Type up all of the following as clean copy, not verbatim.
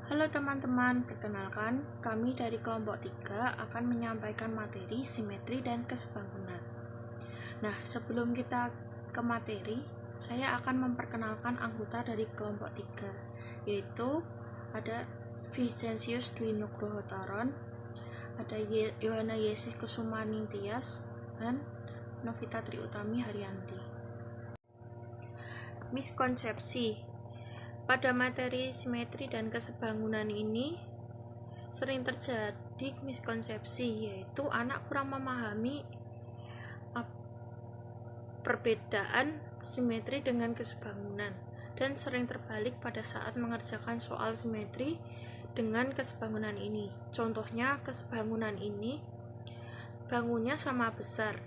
Halo teman-teman, perkenalkan kami dari kelompok 3 akan menyampaikan materi simetri dan kesebangunan. Nah, sebelum kita ke materi, saya akan memperkenalkan anggota dari kelompok 3, yaitu ada Vincentius Dwi Nugroho Taron, ada Yohana Yesis Kusumaning Tias, dan Novita Triutami Haryanti. Miskonsepsi. Pada materi simetri dan kesebangunan ini sering terjadi miskonsepsi, yaitu anak kurang memahami perbedaan simetri dengan kesebangunan dan sering terbalik pada saat mengerjakan soal simetri dengan kesebangunan ini. Contohnya, kesebangunan ini bangunnya sama besar.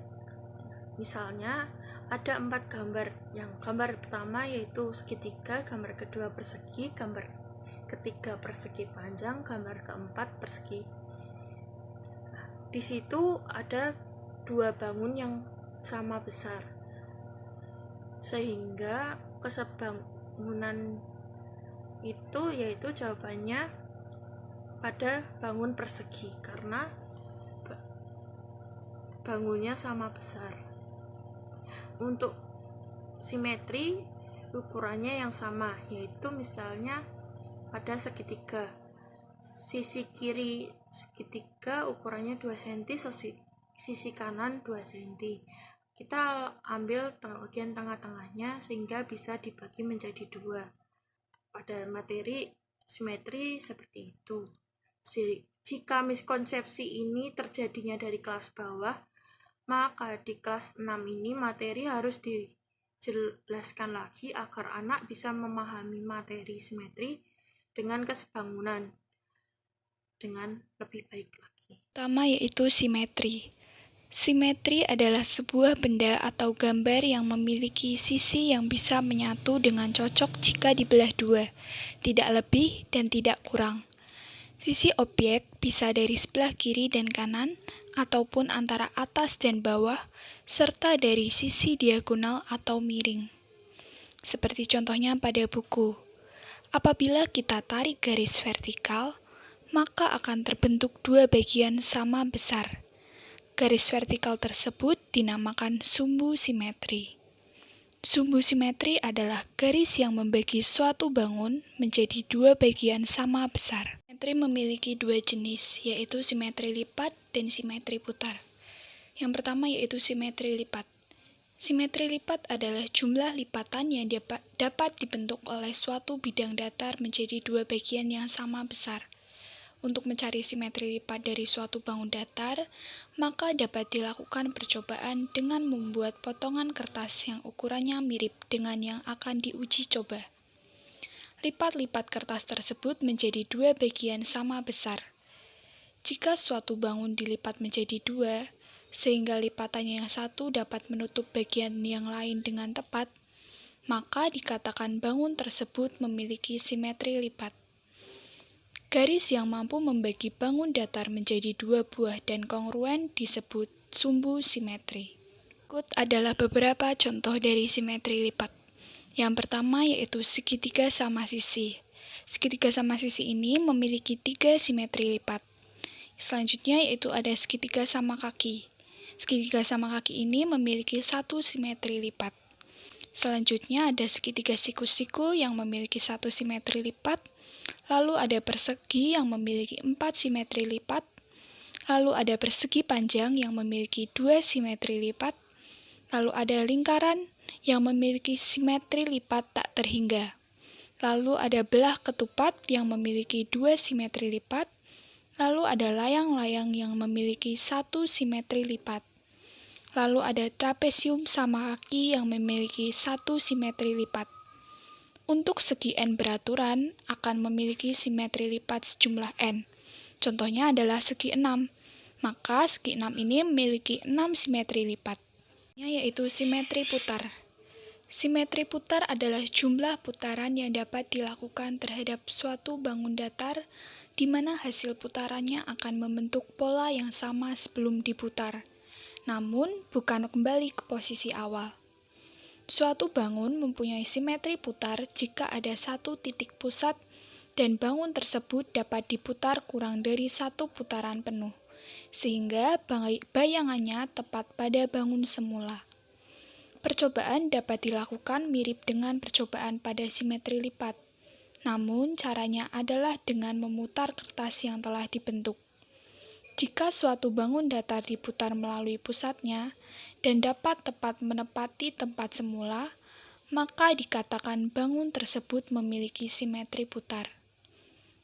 Misalnya ada 4 gambar. Yang gambar pertama yaitu segitiga, gambar kedua persegi, gambar ketiga persegi panjang, gambar keempat persegi. Di situ ada 2 bangun yang sama besar, sehingga kesebangunan itu yaitu jawabannya pada bangun persegi karena bangunnya sama besar. Untuk simetri ukurannya yang sama, yaitu misalnya pada segitiga, sisi kiri segitiga ukurannya 2 cm, sisi kanan 2 cm. Kita ambil bagian tengah-tengahnya sehingga bisa dibagi menjadi 2. Pada materi simetri seperti itu. Jika miskonsepsi ini terjadinya dari kelas bawah, maka di kelas 6 ini materi harus dijelaskan lagi agar anak bisa memahami materi simetri dengan kesebangunan dengan lebih baik lagi. Pertama yaitu simetri. Simetri adalah sebuah benda atau gambar yang memiliki sisi yang bisa menyatu dengan cocok jika dibelah 2, tidak lebih dan tidak kurang. Sisi objek bisa dari sebelah kiri dan kanan, ataupun antara atas dan bawah, serta dari sisi diagonal atau miring. Seperti contohnya pada buku. Apabila kita tarik garis vertikal, maka akan terbentuk 2 bagian sama besar. Garis vertikal tersebut dinamakan sumbu simetri. Sumbu simetri adalah garis yang membagi suatu bangun menjadi 2 bagian sama besar. Simetri memiliki 2 jenis, yaitu simetri lipat dan simetri putar. Yang pertama yaitu simetri lipat. Simetri lipat adalah jumlah lipatan yang dapat dibentuk oleh suatu bidang datar menjadi 2 bagian yang sama besar. Untuk mencari simetri lipat dari suatu bangun datar, maka dapat dilakukan percobaan dengan membuat potongan kertas yang ukurannya mirip dengan yang akan diuji coba. Lipat-lipat kertas tersebut menjadi 2 bagian sama besar. Jika suatu bangun dilipat menjadi 2, sehingga lipatan yang satu dapat menutup bagian yang lain dengan tepat, maka dikatakan bangun tersebut memiliki simetri lipat. Garis yang mampu membagi bangun datar menjadi 2 buah dan kongruen disebut sumbu simetri. Berikut adalah beberapa contoh dari simetri lipat. Yang pertama yaitu segitiga sama sisi. Segitiga sama sisi ini memiliki 3 simetri lipat. Selanjutnya yaitu ada segitiga sama kaki. Segitiga sama kaki ini memiliki 1 simetri lipat. Selanjutnya ada segitiga siku-siku yang memiliki 1 simetri lipat. Lalu ada persegi yang memiliki 4 simetri lipat. Lalu ada persegi panjang yang memiliki 2 simetri lipat. Lalu ada lingkaran yang memiliki simetri lipat tak terhingga. Lalu ada belah ketupat yang memiliki 2 simetri lipat. Lalu ada layang-layang yang memiliki 1 simetri lipat. Lalu ada trapesium sama kaki yang memiliki 1 simetri lipat. Untuk segi n beraturan akan memiliki simetri lipat sejumlah n. Contohnya adalah segi 6. Maka segi 6 ini memiliki 6 simetri lipat. Yaitu simetri putar. Simetri putar adalah jumlah putaran yang dapat dilakukan terhadap suatu bangun datar di mana hasil putarannya akan membentuk pola yang sama sebelum diputar, namun bukan kembali ke posisi awal. Suatu bangun mempunyai simetri putar jika ada satu titik pusat dan bangun tersebut dapat diputar kurang dari 1 putaran penuh, sehingga bayangannya tepat pada bangun semula. Percobaan dapat dilakukan mirip dengan percobaan pada simetri lipat, namun caranya adalah dengan memutar kertas yang telah dibentuk. Jika suatu bangun datar diputar melalui pusatnya dan dapat tepat menepati tempat semula, maka dikatakan bangun tersebut memiliki simetri putar.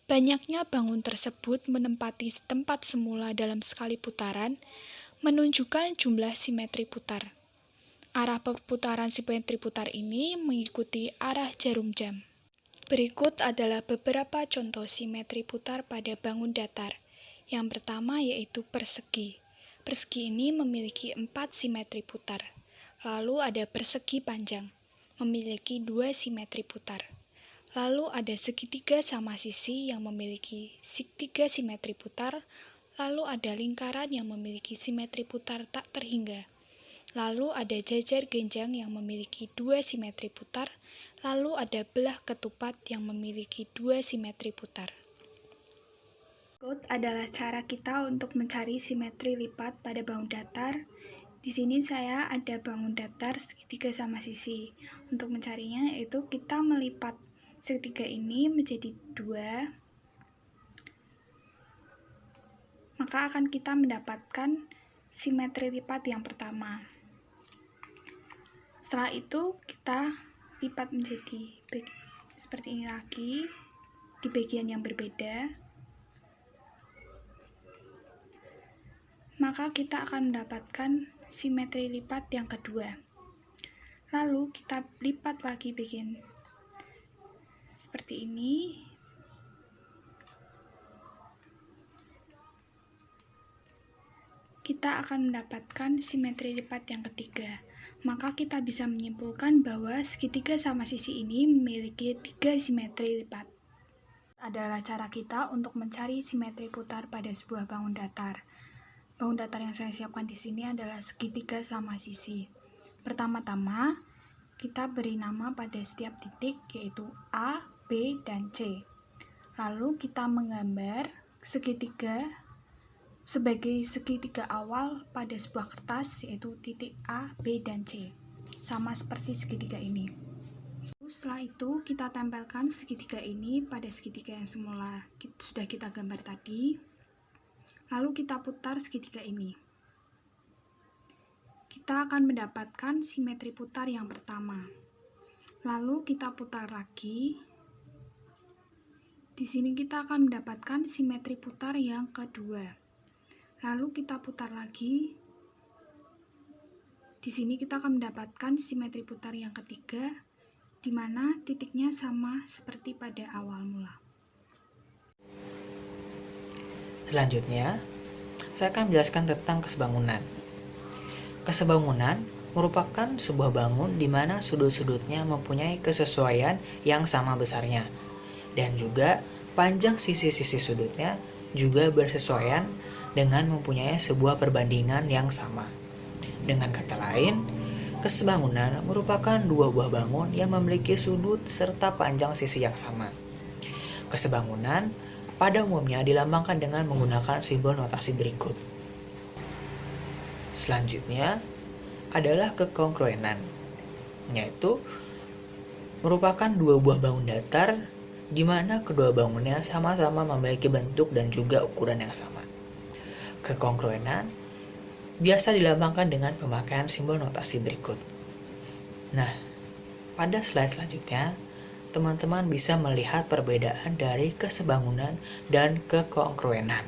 Banyaknya bangun tersebut menempati tempat semula dalam sekali putaran menunjukkan jumlah simetri putar. Arah perputaran simetri putar ini mengikuti arah jarum jam. Berikut adalah beberapa contoh simetri putar pada bangun datar. Yang pertama yaitu persegi. Persegi ini memiliki 4 simetri putar. Lalu ada persegi panjang, memiliki 2 simetri putar. Lalu ada segitiga sama sisi yang memiliki 3 simetri putar. Lalu ada lingkaran yang memiliki simetri putar tak terhingga. Lalu ada jajar genjang yang memiliki 2 simetri putar. Lalu ada belah ketupat yang memiliki 2 simetri putar. Berikut adalah cara kita untuk mencari simetri lipat pada bangun datar. Di sini saya ada bangun datar segitiga sama sisi. Untuk mencarinya yaitu kita melipat segitiga ini menjadi 2. Maka akan kita mendapatkan simetri lipat yang pertama. Setelah itu kita lipat menjadi seperti ini lagi di bagian yang berbeda. Maka kita akan mendapatkan simetri lipat yang kedua. Lalu kita lipat lagi bagian seperti ini. Kita akan mendapatkan simetri lipat yang ketiga. Maka kita bisa menyimpulkan bahwa segitiga sama sisi ini memiliki 3 simetri lipat. Adalah cara kita untuk mencari simetri putar pada sebuah bangun datar. Bangun datar yang saya siapkan di sini adalah segitiga sama sisi. Pertama-tama, kita beri nama pada setiap titik yaitu A, B, dan C. Lalu kita menggambar segitiga sebagai segitiga awal pada sebuah kertas yaitu titik A, B, dan C. Sama seperti segitiga ini. Setelah itu kita tempelkan segitiga ini pada segitiga yang semula sudah kita gambar tadi. Lalu kita putar segitiga ini. Kita akan mendapatkan simetri putar yang pertama. Lalu kita putar lagi. Di sini kita akan mendapatkan simetri putar yang kedua. Lalu kita putar lagi. Di sini kita akan mendapatkan simetri putar yang ketiga, di mana titiknya sama seperti pada awal mula. Selanjutnya, saya akan menjelaskan tentang kesebangunan. Kesebangunan merupakan sebuah bangun di mana sudut-sudutnya mempunyai kesesuaian yang sama besarnya, dan juga panjang sisi-sisi sudutnya juga bersesuaian dengan mempunyai sebuah perbandingan yang sama. Dengan kata lain, kesebangunan merupakan dua buah bangun yang memiliki sudut serta panjang sisi yang sama. Kesebangunan pada umumnya dilambangkan dengan menggunakan simbol notasi berikut. Selanjutnya adalah kekongruenan, yaitu merupakan dua buah bangun datar di mana kedua bangunnya sama-sama memiliki bentuk dan juga ukuran yang sama. Kekongruenan biasa dilambangkan dengan pemakaian simbol notasi berikut. Nah, pada slide selanjutnya, teman-teman bisa melihat perbedaan dari kesebangunan dan kekongruenan.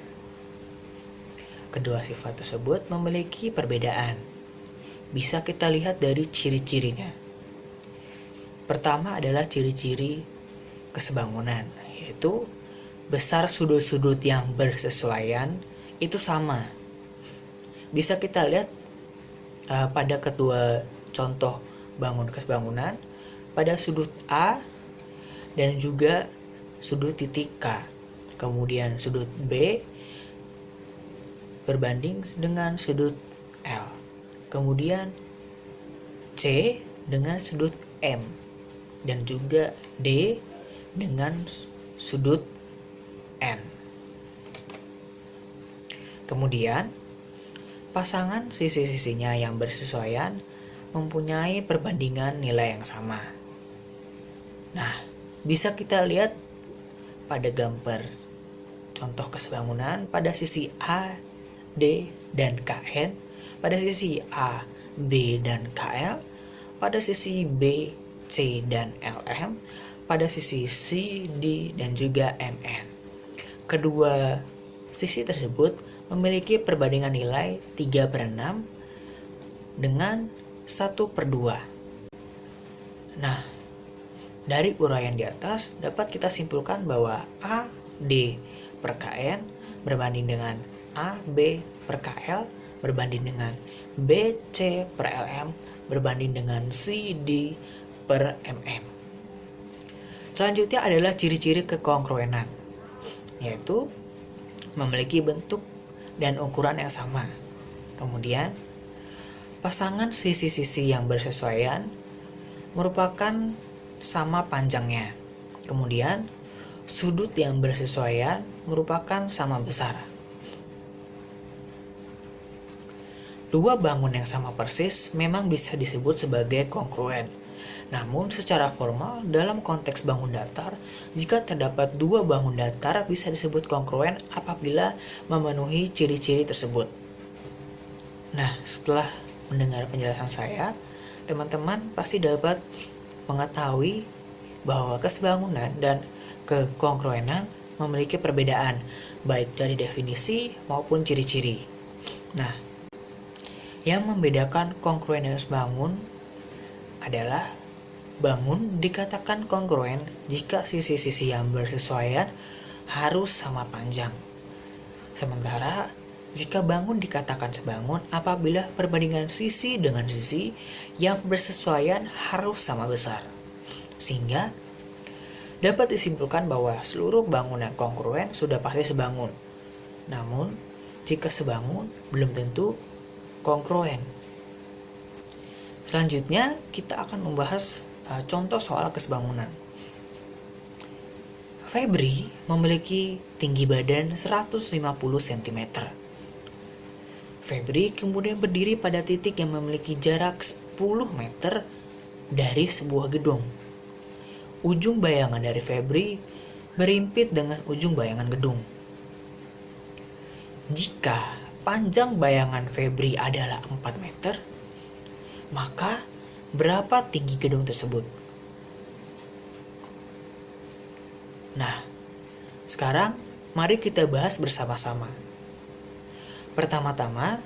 Kedua sifat tersebut memiliki perbedaan. Bisa kita lihat dari ciri-cirinya. Pertama adalah ciri-ciri kesebangunan, yaitu besar sudut-sudut yang bersesuaian itu sama. Bisa kita lihat pada kedua contoh bangun kesebangunan, pada sudut A dan juga sudut titik K. Kemudian sudut B berbanding dengan sudut L. Kemudian C dengan sudut M. Dan juga D dengan sudut N. Kemudian, pasangan sisi-sisinya yang bersesuaian mempunyai perbandingan nilai yang sama. Nah, bisa kita lihat pada gambar contoh kesebangunan pada sisi A, D, dan KN, pada sisi A, B, dan KL, pada sisi B, C, dan LM, pada sisi C, D, dan juga MN. Kedua sisi tersebut memiliki perbandingan nilai 3/6 dengan 1/2. Nah, dari uraian di atas dapat kita simpulkan bahwa A, D per KN berbanding dengan A, B per KL berbanding dengan B, C per LM berbanding dengan C, D per MM. Selanjutnya adalah ciri-ciri kekongruenan, yaitu memiliki bentuk dan ukuran yang sama. Kemudian, pasangan sisi-sisi yang bersesuaian merupakan sama panjangnya. Kemudian, sudut yang bersesuaian merupakan sama besar. Dua bangun yang sama persis memang bisa disebut sebagai kongruen. Namun, secara formal, dalam konteks bangun datar, jika terdapat dua bangun datar bisa disebut kongruen apabila memenuhi ciri-ciri tersebut. Nah, setelah mendengar penjelasan saya, teman-teman pasti dapat mengetahui bahwa kesebangunan dan kekongruenan memiliki perbedaan, baik dari definisi maupun ciri-ciri. Nah, yang membedakan kongruen dan sebangun adalah bangun dikatakan kongruen jika sisi-sisi yang bersesuaian harus sama panjang. Sementara jika bangun dikatakan sebangun apabila perbandingan sisi dengan sisi yang bersesuaian harus sama besar. Sehingga dapat disimpulkan bahwa seluruh bangunan kongruen sudah pasti sebangun. Namun, jika sebangun belum tentu kongruen. Selanjutnya, kita akan membahas contoh soal kesebangunan. Febri memiliki tinggi badan 150 cm. Febri kemudian berdiri pada titik yang memiliki jarak 10 meter dari sebuah gedung. Ujung bayangan dari Febri berimpit dengan ujung bayangan gedung. Jika panjang bayangan Febri adalah 4 meter, maka berapa tinggi gedung tersebut? Nah, sekarang mari kita bahas bersama-sama. Pertama-tama,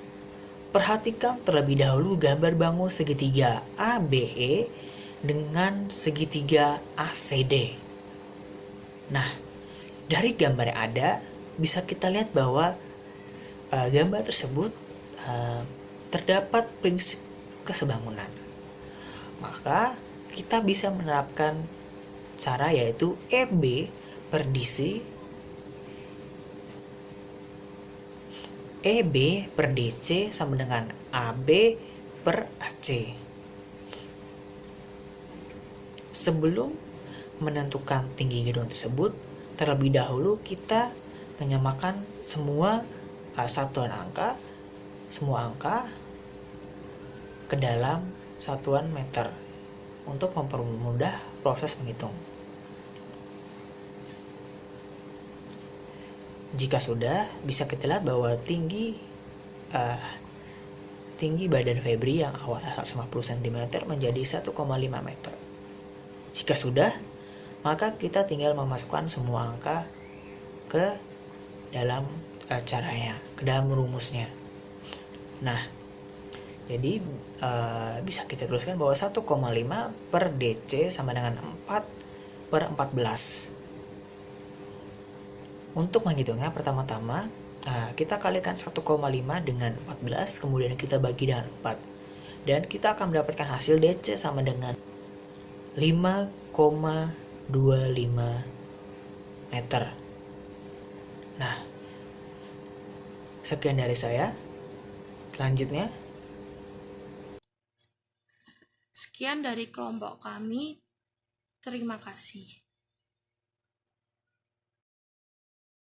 perhatikan terlebih dahulu gambar bangun segitiga ABE dengan segitiga ACD. Nah, dari gambar yang ada, bisa kita lihat bahwa gambar tersebut terdapat prinsip kesebangunan. Maka, kita bisa menerapkan cara yaitu EB per DC EB per DC sama dengan AB per AC. Sebelum menentukan tinggi gedung tersebut, terlebih dahulu kita menyamakan semua satuan angka, semua angka ke dalam satuan meter untuk mempermudah proses menghitung. Jika sudah, bisa kita lihat bahwa tinggi badan Febri yang awalnya 150 cm menjadi 1,5 meter. Jika sudah, maka kita tinggal memasukkan semua angka ke dalam caranya, ke dalam rumusnya. Nah, jadi bisa kita tuliskan bahwa 1,5 per DC sama dengan 4 per 14. Untuk menghitungnya, pertama-tama kita kalikan 1,5 dengan 14, kemudian kita bagi dengan 4. Dan kita akan mendapatkan hasil DC sama dengan 5,25 meter. Nah, sekian dari saya. Selanjutnya, sekian dari kelompok kami. Terima kasih.